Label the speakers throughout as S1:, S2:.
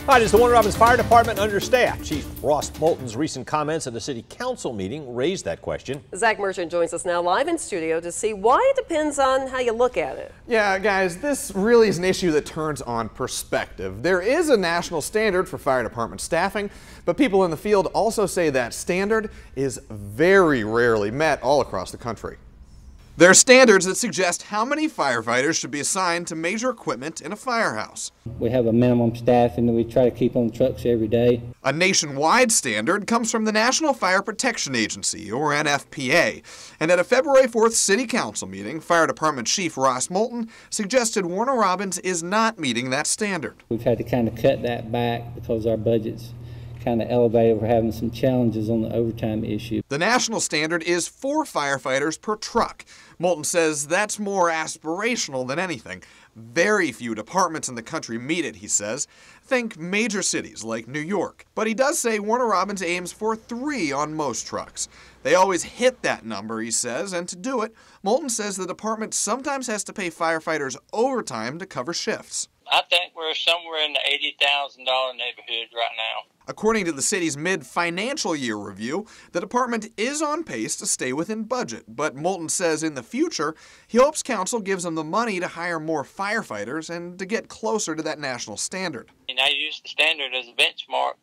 S1: All right, it's the Warner Robins Fire Department understaffed. Chief Ross Moulton's recent comments at a city council meeting raised that question.
S2: Zach Merchant joins us now live in studio to see why it depends on how you look at it.
S3: Yeah, guys, this really is an issue that turns on perspective. There is a national standard for fire department staffing, but people in the field also say that standard is very rarely met all across the country. There are standards that suggest how many firefighters should be assigned to major equipment in a firehouse.
S4: We have a minimum staffing that we try to keep on trucks every day.
S3: A nationwide standard comes from the National Fire Protection Agency, or NFPA, and at a February 4th City Council meeting, Fire Department Chief Ross Moulton suggested Warner Robins is not meeting that standard.
S4: We've had to kind of cut that back because our budget's kind of elevated. We're having some challenges on the overtime issue.
S3: The national standard is 4 firefighters per truck. Moulton says that's more aspirational than anything. Very few departments in the country meet it, he says. Think major cities like New York. But he does say Warner Robins aims for 3 on most trucks. They always hit that number, he says, and to do it, Moulton says the department sometimes has to pay firefighters overtime to cover shifts.
S5: I think we're somewhere in the $80,000 neighborhood right now.
S3: According to the city's mid-financial year review, the department is on pace to stay within budget, but Moulton says in the future, he hopes council gives them the money to hire more firefighters and to get closer to that national standard.
S5: And I use the standard as a benchmark,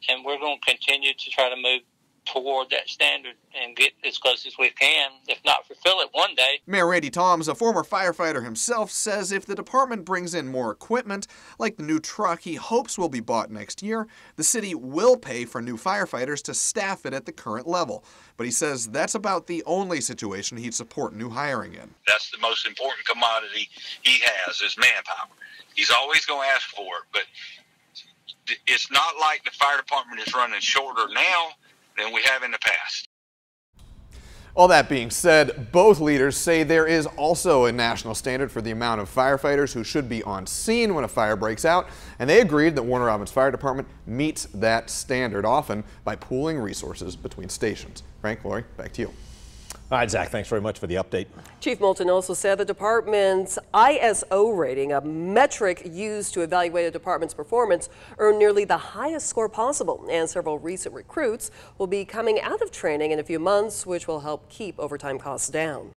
S5: and we're going to continue to try to move toward that standard and get as close as we can, if not fulfill it one day.
S3: Mayor Randy Toms, a former firefighter himself, says if the department brings in more equipment, like the new truck he hopes will be bought next year, the city will pay for new firefighters to staff it at the current level. But he says that's about the only situation he'd support new hiring in.
S6: That's the most important commodity he has is manpower. He's always going to ask for it, but it's not like the fire department is running shorter now than we have in the past.
S3: All that being said, both leaders say there is also a national standard for the amount of firefighters who should be on scene when a fire breaks out, and they agreed that Warner Robins Fire Department meets that standard, often by pooling resources between stations. Frank, Lori, back to you.
S1: All right, Zach, thanks very much for the update.
S2: Chief Moulton also said the department's ISO rating, a metric used to evaluate a department's performance, earned nearly the highest score possible, and several recent recruits will be coming out of training in a few months, which will help keep overtime costs down.